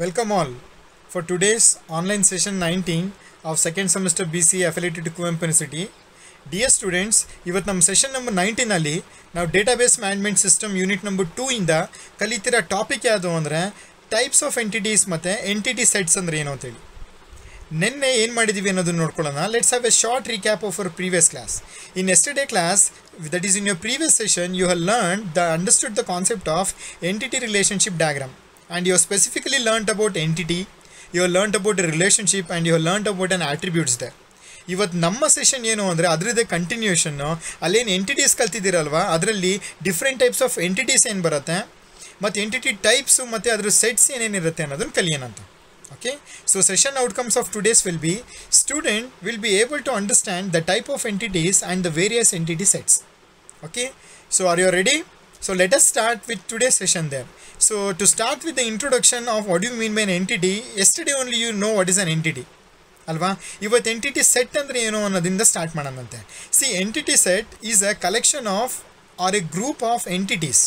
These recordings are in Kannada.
Welcome all for today's online session 19 of second semester BCA affiliated to Kuvempu University. Dear students, ಇವತ್ತು ನಮ್ಮ ಸೆಷನ್ ನಂಬರ್ 19 ಅಲ್ಲಿ ನಾವು database management system unit number 2 ಇಂದ ಕಲಿತಿರೋ ಟಾಪಿಕ್ ಯಾವುದು ಅಂದರೆ ಟೈಪ್ಸ್ ಆಫ್ ಎಂಟಿಟೀಸ್ ಮತ್ತು ಎಂಟಿಟಿ ಸೆಟ್ಸ್ ಅಂದರೆ ಏನು ಅಂತೇಳಿ. ನಿನ್ನೆ ಏನು ಮಾಡಿದ್ದೀವಿ ಅನ್ನೋದನ್ನು ನೋಡ್ಕೊಳ್ಳೋಣ. Let's have A short recap of our previous class. In yesterday class, that is in your previous session, you have understood the concept of entity relationship diagram, and you have specifically learnt about entity, you have learnt about a relationship, and you have learnt about an attributes there. ಇವತ್ತು ನಮ್ಮ ಸೆಷನ್ ಏನು ಅಂದರೆ ಅದರದ್ದೇ ಕಂಟಿನ್ಯೂಷನ್ನು. ಅಲ್ಲೇನು ಎಂಟಿಟೀಸ್ ಕಲ್ತಿದ್ದೀರಲ್ವ, ಅದರಲ್ಲಿ ಡಿಫ್ರೆಂಟ್ ಟೈಪ್ಸ್ ಆಫ್ ಎಂಟಿಟೀಸ್ ಏನು ಬರುತ್ತೆ ಮತ್ತು ಎಂಟಿಟಿ ಟೈಪ್ಸು ಮತ್ತು ಅದರ ಸೆಟ್ಸ್ ಏನೇನಿರುತ್ತೆ ಅನ್ನೋದನ್ನು ಕಲಿಯೋಣ ಅಂತ. Okay, so session outcomes of today's will be student will be able to understand the type of entities and the various entity sets. Okay, so are you ready? So let us start with today's session there. So to start with the introduction of what do you mean by an entity, yesterday only you know what is an entity alva. Ivat entity set andre eno annodinda start madanante. See, entity set is a collection of or a group of entities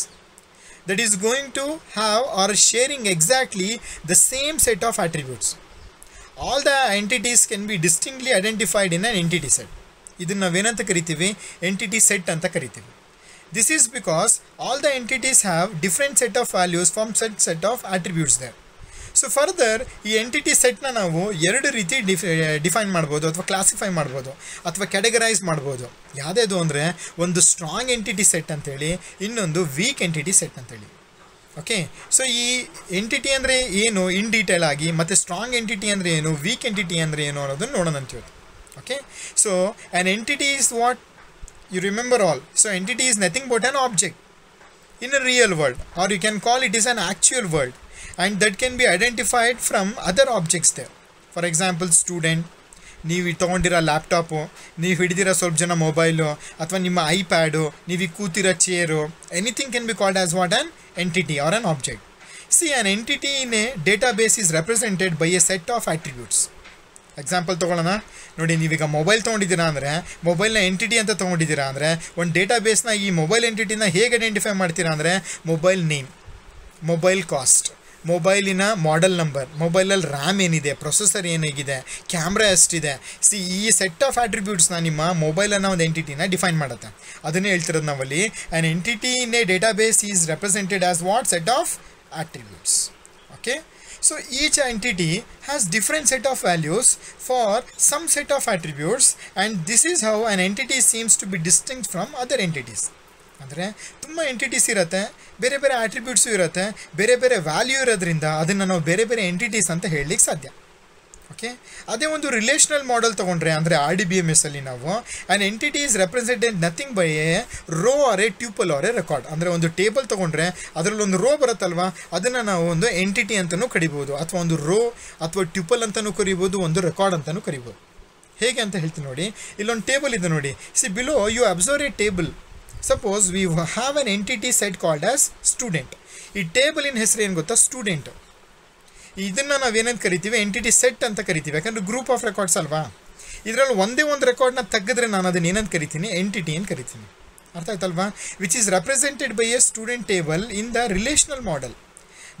that is going to have or sharing exactly the same set of attributes. All the entities can be distinctly identified in an entity set. Idunna navenanta karitivi, entity set anta karitivi. This is because all the entities have different set of values from set of attributes there. So further, ಈ ಎಂಟಿಟಿ ಸೆಟ್ನ ನಾವು ಎರಡು ರೀತಿ ಡಿಫೈನ್ ಮಾಡ್ಬೋದು, ಅಥವಾ ಕ್ಲಾಸಿಫೈ ಮಾಡ್ಬೋದು, ಅಥವಾ ಕ್ಯಾಟಗರೈಸ್ ಮಾಡ್ಬೋದು. ಯಾವುದೇದು ಅಂದರೆ ಒಂದು ಸ್ಟ್ರಾಂಗ್ ಎಂಟಿಟಿ ಸೆಟ್ ಅಂತೇಳಿ, ಇನ್ನೊಂದು ವೀಕ್ ಎಂಟಿಟಿ ಸೆಟ್ ಅಂತೇಳಿ. ಓಕೆ, ಸೊ ಈ ಎಂಟಿಟಿ ಅಂದರೆ ಏನು ಇನ್ ಡೀಟೇಲ್ ಆಗಿ, ಮತ್ತು ಸ್ಟ್ರಾಂಗ್ ಎಂಟಿಟಿ ಅಂದರೆ ಏನು, ವೀಕ್ ಎಂಟಿಟಿ ಅಂದರೆ ಏನು ಅನ್ನೋದನ್ನು ನೋಡೋಣ ಅಂತೀವಿ. Okay, so an entity is what you remember all. So entity is nothing but an object in a real world, or you can call it is an actual world, and that can be identified from other objects there. For example, student, ನೀವು ತೊಗೊಂಡಿರೋ ಲ್ಯಾಪ್ಟಾಪು, ನೀವು ಹಿಡಿದಿರೋ ಸ್ವಲ್ಪ ಜನ ಮೊಬೈಲು, ಅಥವಾ ನಿಮ್ಮ ಐಪ್ಯಾಡು, ನೀವು ಕೂತಿರೋ chair, anything can be called as what an entity or an object. See, an entity in a database is represented by a set of attributes. Example ತೊಗೊಳ್ಳೋಣ ನೋಡಿ. ನೀವೀಗ ಮೊಬೈಲ್ ತೊಗೊಂಡಿದ್ದೀರಾ ಅಂದರೆ, ಮೊಬೈಲ್ನ ಎಂಟಿಟಿ ಅಂತ ತೊಗೊಂಡಿದ್ದೀರಾ ಅಂದರೆ, ಒಂದು ಡೇಟಾಬೇಸ್ನ ಈ ಮೊಬೈಲ್ ಎಂಟಿಟಿನ ಹೇಗೆ ಐಡೆಂಟಿಫೈ ಮಾಡ್ತೀರಾ ಅಂದರೆ, ಮೊಬೈಲ್ ನೇಮ್, ಮೊಬೈಲ್ ಕಾಸ್ಟ್, ಮೊಬೈಲಿನ ಮಾಡೆಲ್ ನಂಬರ್, ಮೊಬೈಲಲ್ಲಿ ರ್ಯಾಮ್ ಏನಿದೆ, ಪ್ರೊಸೆಸರ್ ಏನಾಗಿದೆ, ಕ್ಯಾಮ್ರಾ ಎಷ್ಟಿದೆ. ಸಿ, ಈ ಸೆಟ್ ಆಫ್ ಆಟ್ರಿಬ್ಯೂಟ್ಸ್ನ ನಿಮ್ಮ ಮೊಬೈಲನ್ನು ಒಂದು ಎಂಟಿಟಿನ ಡಿಫೈನ್ ಮಾಡುತ್ತೆ. ಅದನ್ನೇ ಹೇಳ್ತಿರೋದು ನಾವಲ್ಲಿ. An entity in a database is represented as what set of attributes. Okay, so each entity has different set of values for some set of attributes, and this is how an entity seems to be distinct from other entities. ಅಂದರೆ ತುಂಬ ಎಂಟಿಟೀಸ್ ಇರುತ್ತೆ, ಬೇರೆ ಬೇರೆ ಆಟ್ರಿಬ್ಯೂಟ್ಸು ಇರುತ್ತೆ, ಬೇರೆ ಬೇರೆ ವ್ಯಾಲ್ಯೂ ಇರೋದ್ರಿಂದ ಅದನ್ನು ನಾವು ಬೇರೆ ಬೇರೆ ಎಂಟಿಟೀಸ್ ಅಂತ ಹೇಳಲಿಕ್ಕೆ ಸಾಧ್ಯ. ಓಕೆ, ಅದೇ ಒಂದು ರಿಲೇಷನಲ್ ಮಾಡೆಲ್ ತೊಗೊಂಡ್ರೆ ಅಂದರೆ RDBMS ಅಲ್ಲಿ ನಾವು an entity is represented nothing by a row or a tuple or a record. ಅಂದರೆ ಒಂದು ಟೇಬಲ್ ತೊಗೊಂಡ್ರೆ ಅದರಲ್ಲಿ ಒಂದು ರೋ ಬರುತ್ತಲ್ವ, ಅದನ್ನು ನಾವು ಒಂದು ಎಂಟಿಟಿ ಅಂತಲೂ ಕರಿಬೋದು, ಅಥವಾ ಒಂದು ರೋ ಅಥವಾ ಟ್ಯೂಪಲ್ ಅಂತಲೂ ಕರಿಬೋದು, ಒಂದು ರೆಕಾರ್ಡ್ ಅಂತಲೂ ಕರಿಬೋದು. ಹೇಗೆ ಅಂತ ಹೇಳ್ತೀನಿ ನೋಡಿ. ಇಲ್ಲೊಂದು ಟೇಬಲ್ ಇದೆ ನೋಡಿ. See, below you observe a table. Suppose we have an entity set called as student. ಈ ಟೇಬಲಿನ ಹೆಸರು ಏನು ಗೊತ್ತಾ, ಸ್ಟೂಡೆಂಟ್. ಇದನ್ನು ನಾವೇನೇನು ಕರಿತೀವಿ, ಎಂಟಿಟಿ ಸೆಟ್ ಅಂತ ಕರಿತೀವಿ, ಯಾಕಂದರೆ ಗ್ರೂಪ್ ಆಫ್ ರೆಕಾರ್ಡ್ಸ್ ಅಲ್ವಾ. ಇದರಲ್ಲಿ ಒಂದೇ ಒಂದು ರೆಕಾರ್ಡ್ನ ತೆಗೆದ್ರೆ ನಾನು ಅದನ್ನು ಏನಂತ ಕರಿತೀನಿ, ಎಂಟಿಟಿ ಅಂತ ಕರಿತೀನಿ. ಅರ್ಥ ಆಯ್ತಲ್ವಾ. Which is represented by a student table in the relational model.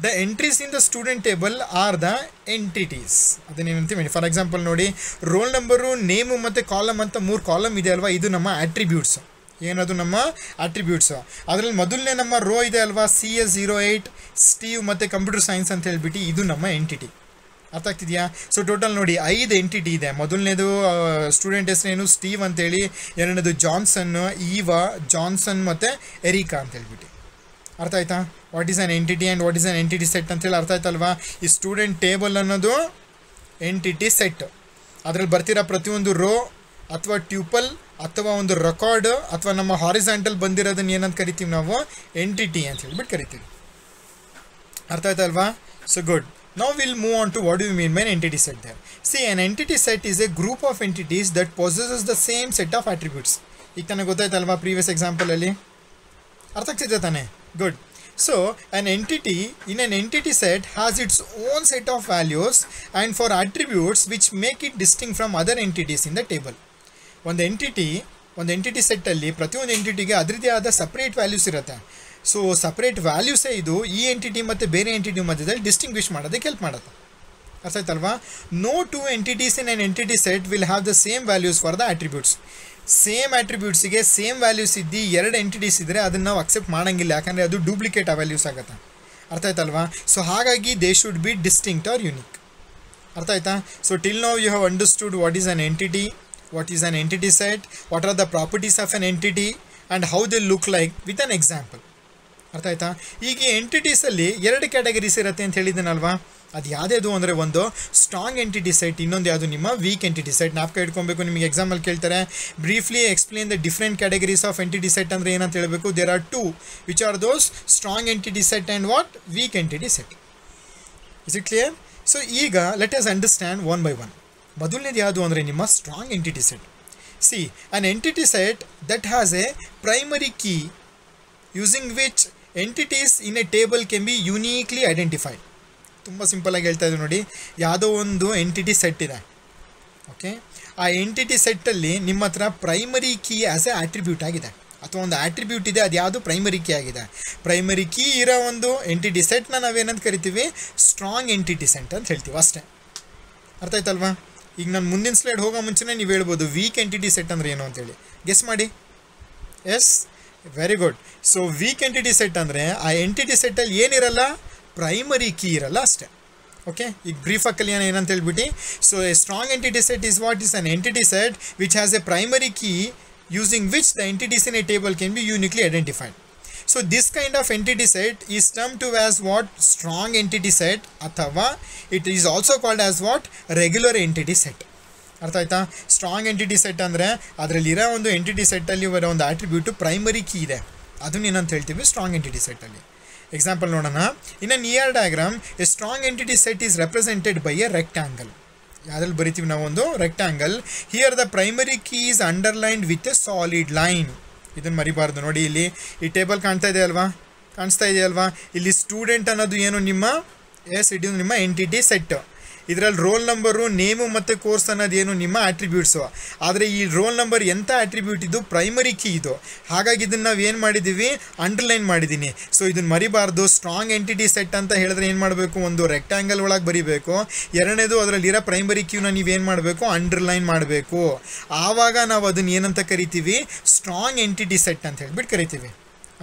The entries in the student table are the entities. ಅದನ್ನೇನಂತೀವಿ. ಫಾರ್ ಎಕ್ಸಾಂಪಲ್ ನೋಡಿ, ರೋಲ್ ನಂಬರು, ನೇಮು ಮತ್ತು ಕಾಲಮ್ ಅಂತ 3 ಕಾಲಮ್ ಇದೆ ಅಲ್ವಾ, ಇದು ನಮ್ಮ ಆಟ್ರಿಬ್ಯೂಟ್ಸು. ಏನದು ನಮ್ಮ ಆಟ್ರಿಬ್ಯೂಟ್ಸು. ಅದರಲ್ಲಿ ಮೊದಲನೇ ನಮ್ಮ ರೋ ಇದೆ ಅಲ್ವಾ, CS08 ಸ್ಟೀವ್ ಮತ್ತು ಕಂಪ್ಯೂಟರ್ ಸೈನ್ಸ್ ಅಂತ ಹೇಳ್ಬಿಟ್ಟು, ಇದು ನಮ್ಮ ಎಂಟಿಟಿ. ಅರ್ಥ ಆಗ್ತಿದೆಯಾ. ಸೊ ಟೋಟಲ್ ನೋಡಿ 5 ಎಂಟಿಟಿ ಇದೆ. ಮೊದಲನೇದು ಸ್ಟೂಡೆಂಟ್ ಹೆಸರೇನು, ಸ್ಟೀವ್ ಅಂತೇಳಿ. ಎರಡನೇದು ಜಾನ್ಸನ್ನು, ಈವಾ, ಜಾನ್ಸನ್ ಮತ್ತು ಎರಿಕಾ ಅಂತ ಹೇಳ್ಬಿಟ್ಟು. ಅರ್ಥ ಆಯ್ತಾ. What is an entity and what is an entity set ಅಂತೇಳಿ ಅರ್ಥ ಆಯ್ತಲ್ವಾ. ಈ ಸ್ಟೂಡೆಂಟ್ ಟೇಬಲ್ ಅನ್ನೋದು ಎಂಟಿಟಿ ಸೆಟ್. ಅದರಲ್ಲಿ ಬರ್ತಿರೋ ಪ್ರತಿಯೊಂದು ರೋ ಅಥವಾ ಟ್ಯೂಪಲ್ ಅಥವಾ ಒಂದು ರೆಕಾರ್ಡ್ ಅಥವಾ ನಮ್ಮ ಹಾರಿಸಾಂಟಲ್ ಬಂದಿರೋದನ್ನು ಏನಂತ ಕರಿತೀವಿ ನಾವು, ಎಂಟಿಟಿ ಅಂತ ಹೇಳ್ಬಿಟ್ಟು ಕರಿತೀವಿ. ಅರ್ಥ ಆಯ್ತಲ್ವಾ. So good. Now we'll move on to what do you mean by an entity set there. See, an entity set is a group of entities that possesses the same set of attributes. ಈಗ ತಾನೇ ಗೊತ್ತಾಯ್ತಲ್ವಾ ಪ್ರೀವಿಯಸ್ ಎಕ್ಸಾಂಪಲಲ್ಲಿ. ಅರ್ಥ ಆಗ್ತಿದೆ ತಾನೆ. Good. So an entity in an entity set has its own set of values and for attributes which make it distinct from other entities in the table. ಒಂದು ಎಂಟಿಟಿ ಸೆಟ್ಟಲ್ಲಿ ಪ್ರತಿಯೊಂದು ಎಂಟಿಟಿಗೆ ಅದರದ್ದೇ ಆದ ಸಪ್ರೇಟ್ ವ್ಯಾಲ್ಯೂಸ್ ಇರುತ್ತೆ. ಸೊ ಸಪ್ರೇಟ್ ವ್ಯಾಲ್ಯೂಸೇ ಇದು ಈ ಎಂಟಿಟಿ ಮತ್ತು ಬೇರೆ ಎಂಟಿಟಿ ಮಧ್ಯದಲ್ಲಿ ಡಿಸ್ಟಿಂಗ್ವಿಷ್ ಮಾಡೋದಕ್ಕೆ ಹೆಲ್ಪ್ ಮಾಡುತ್ತೆ. ಅರ್ಥ ಆಯ್ತಲ್ವಾ? No two entities in an entity set will have the same values for the attributes. Same ಆಟ್ರಿಬ್ಯೂಟ್ಸಿಗೆ ಸೇಮ್ ವ್ಯಾಲ್ಯೂಸ್ ಇದ್ದು ಎರಡು ಎಂಟಿಟೀಸ್ ಇದ್ದರೆ ಅದನ್ನು ನಾವು ಅಕ್ಸೆಪ್ಟ್ ಮಾಡೋಂಗಿಲ್ಲ, ಯಾಕಂದರೆ ಅದು ಡೂಪ್ಲಿಕೇಟ್ ಆ ವ್ಯಾಲ್ಯೂಸ್ ಆಗುತ್ತೆ. ಅರ್ಥ ಆಯ್ತಲ್ವಾ? ಸೊ ಹಾಗಾಗಿ they should be distinct or unique. ಅರ್ಥ ಆಯ್ತಾ? So till now you have understood what is an entity, what is an entity set, what are the properties of an entity and how they look like with an example. ಅರ್ಥ ಆಯ್ತಾ? ಈಗ ಎಂಟಿಟೀಸಲ್ಲಿ ಎರಡು ಕ್ಯಾಟಗರೀಸ್ ಇರುತ್ತೆ ಅಂತ ಹೇಳಿದ್ದೀನಲ್ವಾ? ಅದು ಯಾವುದ್ಯಾವುದು ಅಂದರೆ ಒಂದು ಸ್ಟ್ರಾಂಗ್ ಎಂಟಿಟಿ ಸೆಟ್, ಇನ್ನೊಂದು ಯಾವುದು ನಿಮ್ಮ ವೀಕ್ ಎಂಟಿಟಿ ಸೆಟ್. ನಾಪ್ಕ ಇಟ್ಕೊಬೇಕು, ನಿಮಗೆ ಎಕ್ಸಾಮಲ್ಲಿ ಕೇಳ್ತಾರೆ briefly explain the different categories of entity set ಅಂದರೆ ಏನಂತ ಹೇಳಬೇಕು. There are two which are those strong entity set and what weak entity set. Is it clear? So ಈಗ let us understand one by one. ಮೊದಲನೇದು ಯಾವುದು ಅಂದರೆ ನಿಮ್ಮ strong entity set. See an entity set that has a primary key using which entities in a table can be uniquely identified. ತುಂಬ ಸಿಂಪಲಾಗಿ ಹೇಳ್ತಾ ಇದ್ದೀವಿ ನೋಡಿ. ಯಾವುದೋ ಒಂದು ಎಂಟಿಟಿ ಸೆಟ್ ಇದೆ, ಓಕೆ. ಆ ಎಂಟಿಟಿ ಸೆಟ್ಟಲ್ಲಿ ನಿಮ್ಮ ಹತ್ರ primary key as A attribute ಆಗಿದೆ, ಅಥವಾ ಒಂದು ಆಟ್ರಿಬ್ಯೂಟ್ ಇದೆ, ಅದು ಯಾವುದು ಪ್ರೈಮರಿ ಕೀ ಆಗಿದೆ. ಪ್ರೈಮರಿ ಕೀ ಇರೋ ಒಂದು ಎಂಟಿಟಿ ಸೆಟ್ನ ನಾವೇನಂತ ಕರಿತೀವಿ, ಸ್ಟ್ರಾಂಗ್ ಎಂಟಿಟಿ ಸೆಟ್ ಅಂತ ಹೇಳ್ತೀವಿ ಅಷ್ಟೇ. ಅರ್ಥ ಆಯ್ತಲ್ವಾ? ಈಗ ನಾನು ಮುಂದಿನ ಸ್ಲೈಡ್ ಹೋಗೋ ಮುಂಚೆನೇ ನೀವು ಹೇಳ್ಬೋದು ವೀಕ್ ಎಂಟಿಟಿ ಸೆಟ್ ಅಂದರೆ ಏನು ಅಂತೇಳಿ. ಗೆಸ್ ಮಾಡಿ. Yes, very good. So weak entity set ಅಂದರೆ ಆ ಎಂಟಿಟಿ ಸೆಟ್ಟಲ್ಲಿ ಏನಿರಲ್ಲ, ಪ್ರೈಮರಿ ಕೀ ಇರಲ್ಲ ಅಷ್ಟೇ. ಓಕೆ, ಈಗ ಬ್ರೀಫಾಗಿ ಕಲಿಯೋಣ ಏನಂತ ಹೇಳ್ಬಿಟ್ಟು. So A strong entity set is what is an entity set which has a primary key using which the entities in a table can be uniquely identified. So this kind of entity set is termed to as what? Strong entity set, athava it is also called as what? Regular entity set. ಅರ್ಥ ಆಯ್ತಾ? ಸ್ಟ್ರಾಂಗ್ ಎಂಟಿಟಿ ಸೆಟ್ ಅಂದರೆ ಅದರಲ್ಲಿರೋ ಒಂದು ಎಂಟಿಟಿ ಸೆಟ್ಟಲ್ಲಿ ಬರೋ ಒಂದು ಆಟ್ರಿಬ್ಯೂಟು ಪ್ರೈಮರಿ ಕೀ ಇದೆ, ಅದನ್ನ ಏನಂತ ಹೇಳ್ತೀವಿ, ಸ್ಟ್ರಾಂಗ್ ಎಂಟಿಟಿ ಸೆಟ್ಟಲ್ಲಿ. ಎಕ್ಸಾಂಪಲ್ ನೋಡೋಣ. ಇನ್ ಅನ್ ER diagram a strong entity set is represented by a rectangle. ಯಾವ್ದ್ರಲ್ಲಿ ಬರಿತೀವಿ ನಾವು, ಒಂದು rectangle. Here the primary key is underlined with A solid line. ಇದನ್ನು ಮರಿಬಾರ್ದು ನೋಡಿ. ಇಲ್ಲಿ ಈ ಟೇಬಲ್ ಕಾಣಿಸ್ತಾ ಇದೆಯಲ್ವಾ, ಇಲ್ಲಿ ಸ್ಟೂಡೆಂಟ್ ಅನ್ನೋದು ಏನು ನಿಮ್ಮ ಇದು ನಿಮ್ಮ ಎಂಟಿಟಿ ಸೆಟ್. ಇದರಲ್ಲಿ ರೋಲ್ ನಂಬರು, ನೇಮು ಮತ್ತು ಕೋರ್ಸ್ ಅನ್ನೋದು ಏನು ನಿಮ್ಮ ಆಟ್ರಿಬ್ಯೂಟ್ಸು. ಆದರೆ ಈ ರೋಲ್ ನಂಬರ್ ಎಂಥ ಆಟ್ರಿಬ್ಯೂಟ್ ಇದು, ಪ್ರೈಮರಿ ಕೀ ಇದು. ಹಾಗಾಗಿ ಇದನ್ನು ನಾವು ಏನು ಮಾಡಿದ್ದೀವಿ, ಅಂಡರ್ಲೈನ್ ಮಾಡಿದ್ದೀನಿ. ಸೊ ಇದನ್ನು ಮರಿಬಾರ್ದು. ಸ್ಟ್ರಾಂಗ್ ಎಂಟಿಟಿ ಸೆಟ್ ಅಂತ ಹೇಳಿದ್ರೆ ಏನು ಮಾಡಬೇಕು, ಒಂದು ರೆಕ್ಟ್ಯಾಂಗಲ್ ಒಳಗೆ ಬರೀಬೇಕು. ಎರಡನೇದು ಅದರಲ್ಲಿರೋ ಪ್ರೈಮರಿ ಕ್ಯೂನ ನೀವೇನು ಮಾಡಬೇಕು, ಅಂಡರ್ಲೈನ್ ಮಾಡಬೇಕು. ಆವಾಗ ನಾವು ಅದನ್ನು ಏನಂತ ಕರಿತೀವಿ, ಸ್ಟ್ರಾಂಗ್ ಎಂಟಿಟಿ ಸೆಟ್ ಅಂತ ಹೇಳ್ಬಿಟ್ಟು ಕರಿತೀವಿ.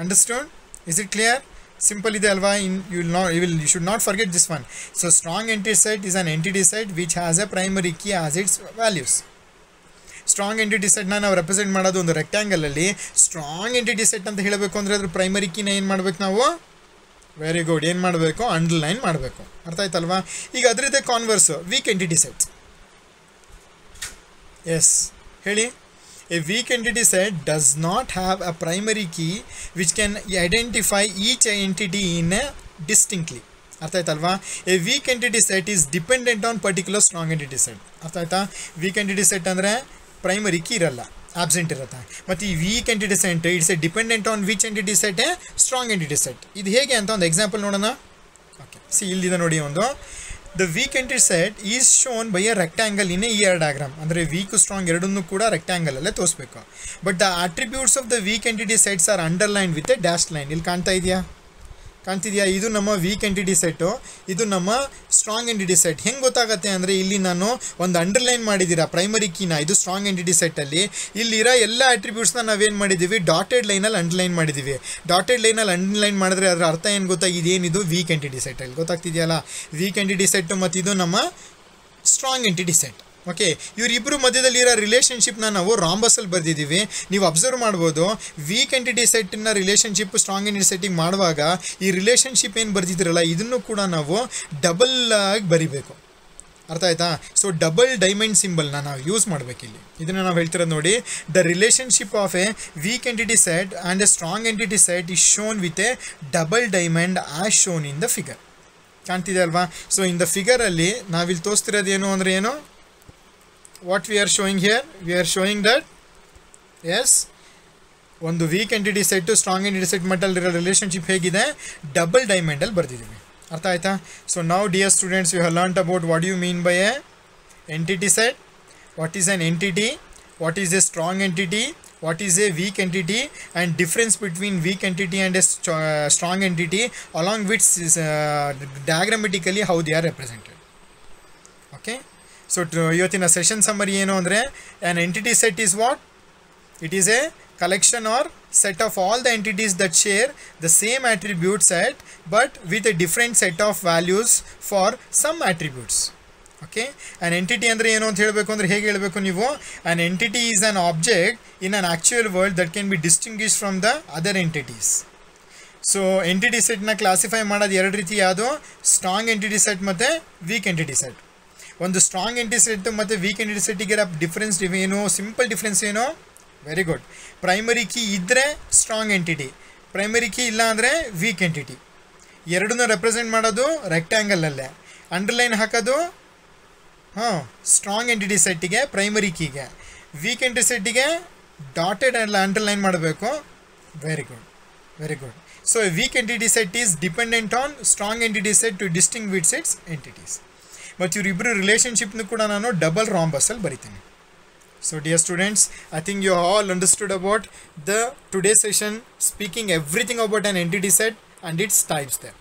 Understand? Is it clear? Simple ಇದೆ ಅಲ್ವಾ? you should not forget this one. So strong entity set is an entity set which has a primary key as its values. Strong entity ಸೆಟ್ನ ನಾವು ರೆಪ್ರೆಸೆಂಟ್ ಮಾಡೋದು ಒಂದು ರೆಕ್ಟ್ಯಾಂಗಲಲ್ಲಿ. ಸ್ಟ್ರಾಂಗ್ ಎಂಟಿಟಿ ಸೆಟ್ ಅಂತ ಹೇಳಬೇಕು ಅಂದರೆ ಅದ್ರ ಪ್ರೈಮರಿ ಕೀನ ಏನು ಮಾಡಬೇಕು ನಾವು, ವೆರಿ ಗುಡ್, ಏನು ಮಾಡಬೇಕು, ಅಂಡರ್ಲೈನ್ ಮಾಡಬೇಕು. ಅರ್ಥ ಆಯ್ತಲ್ವಾ? ಈಗ ಅದರದ್ದೇ ಕಾನ್ವರ್ಸು ವೀಕ್ ಎಂಟಿಟಿ ಸೆಟ್ಸ್. ಎಸ್, ಹೇಳಿ. A weak entity set does not have a primary key which can identify each entity in a distinctly. ಅರ್ಥ ಆಯ್ತಲ್ವಾ? A weak entity set is dependent on particular strong entity set. ಅರ್ಥ ಆಯ್ತಾ? ವೀಕ್ ಎಂಟಿಟಿ ಸೆಟ್ ಅಂದರೆ ಪ್ರೈಮರಿ ಕೀ ಇರಲ್ಲ, ಆಬ್ಸೆಂಟ್ ಇರುತ್ತೆ. ಮತ್ತು ಈ weak entity set it's a dependent on which entity set, a strong entity set. ಇದು ಹೇಗೆ ಅಂತ ಒಂದು ಎಕ್ಸಾಂಪಲ್ ನೋಡೋಣ. ಓಕೆ, ಇಲ್ಲಿದೆ ನೋಡಿ. ಒಂದು the weak entity set is shown by a rectangle in a ER diagram. ಅಂದರೆ ವೀಕ್ ಸ್ಟ್ರಾಂಗ್ ಎರಡನ್ನೂ ಕೂಡ ರೆಕ್ಟ್ಯಾಂಗಲಲ್ಲೇ ತೋರಿಸ್ಬೇಕು. But the attributes of the weak entity sets are underline with a dash line. ಇಲ್ಲಿ ಕಾಣ್ತಿದೆಯಾ? ಇದು ನಮ್ಮ ವೀಕ್ ಎಂಟಿಟಿ ಸೆಟ್ಟು, ಇದು ನಮ್ಮ ಸ್ಟ್ರಾಂಗ್ ಎಂಟಿಟಿ ಸೆಟ್. ಹೆಂಗೆ ಗೊತ್ತಾಗುತ್ತೆ ಅಂದರೆ ಇಲ್ಲಿ ನಾನು ಒಂದು ಅಂಡರ್ಲೈನ್ ಮಾಡಿದ್ದೀರಾ ಪ್ರೈಮರಿ ಕೀನ, ಇದು ಸ್ಟ್ರಾಂಗ್ ಎಂಟಿಟಿ ಸೆಟ್ಟಲ್ಲಿ. ಇಲ್ಲಿರೋ ಎಲ್ಲ ಆಟ್ರಿಬ್ಯೂಟ್ಸ್ನ ನಾವೇನು ಮಾಡಿದ್ದೀವಿ, ಡಾಟೆಡ್ ಲೈನಲ್ಲಿ ಅಂಡರ್ಲೈನ್ ಮಾಡಿದ್ದೀವಿ. ಡಾಟೆಡ್ ಲೈನಲ್ಲಿ ಅಂಡರ್ಲೈನ್ ಮಾಡಿದ್ರೆ ಅದರ ಅರ್ಥ ಏನು ಗೊತ್ತಾ, ಇದೇನಿದು ವೀಕ್ ಎಂಟಿಟಿ ಸೆಟ್ಟಲ್ಲಿ. ಗೊತ್ತಾಗ್ತಿದೆಯಲ್ಲ? ವೀಕ್ ಎಂಟಿಟಿ ಸೆಟ್ಟು ಮತ್ತು ಇದು ನಮ್ಮ ಸ್ಟ್ರಾಂಗ್ ಎಂಟಿಟಿ ಸೆಟ್. ಓಕೆ, ಇವರಿಬ್ಬರು ಮಧ್ಯದಲ್ಲಿರೋ ರಿಲೇಷನ್ಶಿಪ್ನ ನಾವು ರಾಂಬಸಲ್ಲಿ ಬರೆದಿದ್ದೀವಿ. ನೀವು ಅಬ್ಸರ್ವ್ ಮಾಡ್ಬೋದು, ವೀಕ್ ಎಂಟಿಟಿ ಸೆಟ್ಟಿನ ರಿಲೇಷನ್ಶಿಪ್ ಸ್ಟ್ರಾಂಗ್ ಎಂಟಿಟಿ ಸೆಟ್ಟಿಗೆ ಮಾಡುವಾಗ ಈ ರಿಲೇಷನ್ಶಿಪ್ ಏನು ಬರೆದಿದ್ದೀರಲ್ಲ, ಇದನ್ನು ಕೂಡ ನಾವು ಡಬಲ್ ಆಗಿ ಬರಿಬೇಕು. ಅರ್ಥ ಆಯ್ತಾ? ಸೊ ಡಬಲ್ ಡೈಮಂಡ್ ಸಿಂಬಲ್ನ ನಾವು ಯೂಸ್ ಮಾಡಬೇಕಿಲ್ಲಿ. ಇದನ್ನು ನಾವು ಹೇಳ್ತಿರೋದು ನೋಡಿ. The relationship of a weak entity set and a strong entity set is shown with a double diamond as shown in the figure. ಕಾಣ್ತಿದೆ ಅಲ್ವಾ? ಸೊ ಇನ್ ದ ಫಿಗರಲ್ಲಿ ನಾವಿಲ್ಲಿ ತೋರಿಸ್ತಿರೋದು ಏನು ಅಂದರೆ ಏನು, what we are showing here, we are showing that yes, ಒಂದು weak entity set strong entity set ಮಟ್ಟಲ್ಲಿರೋ ರಿಲೇಷನ್ಶಿಪ್ ಹೇಗಿದೆ, ಡಬಲ್ ಡೈಮಂಡಲ್ಲಿ ಬರ್ದಿದ್ದೀವಿ. ಅರ್ಥ ಆಯ್ತಾ? ಸೊ ನಾವು dear students, you have learned about what you mean by a entity set, what is an entity, what is a strong entity, what is a weak entity and difference between weak entity and a strong entity, along with diagrammatically how they are represented. Okay, so ಇವತ್ತಿನ ಸೆಷನ್ ಸಮ್ಮರಿ ಏನು ಅಂದರೆ, an entity set is what? It is a collection or set of all the entities that share the same attribute set but with a different set of values for some attributes. Okay, an entity ಅಂದರೆ ಏನು ಅಂತ ಹೇಳಬೇಕು ಅಂದರೆ ಹೇಗೆ ಹೇಳಬೇಕು ನೀವು, an entity is an object in an actual world that can be distinguished from the other entities. So entity ಸೆಟ್ನ ಕ್ಲಾಸಿಫೈ ಮಾಡೋದು ಎರಡು ರೀತಿ, ಯಾವುದು ಸ್ಟ್ರಾಂಗ್ ಎಂಟಿಟಿ ಸೆಟ್ ಮತ್ತು ವೀಕ್ ಎಂಟಿಟಿ ಸೆಟ್. ಒಂದು ಸ್ಟ್ರಾಂಗ್ ಎಂಟಿಟಿ ಸೆಟ್ ಮತ್ತು ವೀಕ್ ಎಂಟಿಟಿ ಸೆಟ್ಟಿಗೆ ಡಿಫ್ರೆನ್ಸ್ ಏನು, ಸಿಂಪಲ್ ಡಿಫ್ರೆನ್ಸ್ ಏನು, ವೆರಿ ಗುಡ್, ಪ್ರೈಮರಿ ಕೀ ಇದ್ದರೆ ಸ್ಟ್ರಾಂಗ್ ಎಂಟಿಟಿ, ಪ್ರೈಮರಿ ಕೀ ಇಲ್ಲ ಅಂದರೆ ವೀಕ್ ಎಂಟಿಟಿ. ಎರಡನ್ನೂ ರೆಪ್ರೆಸೆಂಟ್ ಮಾಡೋದು ರೆಕ್ಟ್ಯಾಂಗಲಲ್ಲೇ, ಅಂಡರ್ಲೈನ್ ಹಾಕೋದು ಸ್ಟ್ರಾಂಗ್ ಎಂಟಿಟಿ ಸೆಟ್ಟಿಗೆ ಪ್ರೈಮರಿ ಕೀಗೆ, ವೀಕ್ ಎಂಟಿಟಿ ಸೆಟ್ಟಿಗೆ ಡಾಟೆಡ್ ಎಲ್ಲ ಅಂಡರ್ಲೈನ್ ಮಾಡಬೇಕು. Very good, very good. So a weak entity set is dependent on strong entity set to distinguish its entities. ಮತ್ತು ಇವರಿಬ್ಬರು ರಿಲೇಷನ್ಶಿಪ್ನು ಕೂಡ ನಾನು ಡಬಲ್ ರಾಂಬಸಲ್ಲಿ ಬರಿತೀನಿ. So dear students, I think you all understood about the today's session, speaking everything about an entity set and its types there.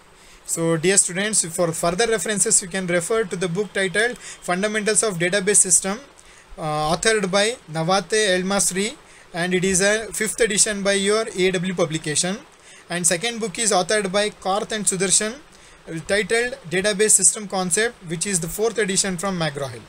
So dear students, for further references you can refer to the book titled Fundamentals of Database System, authored by Navate Elmasri, and it is a 5th edition by your AW publication. And second book is authored by Karth and Sudarshan, titled Database System Concept, which is the 4th edition from McGraw-Hill.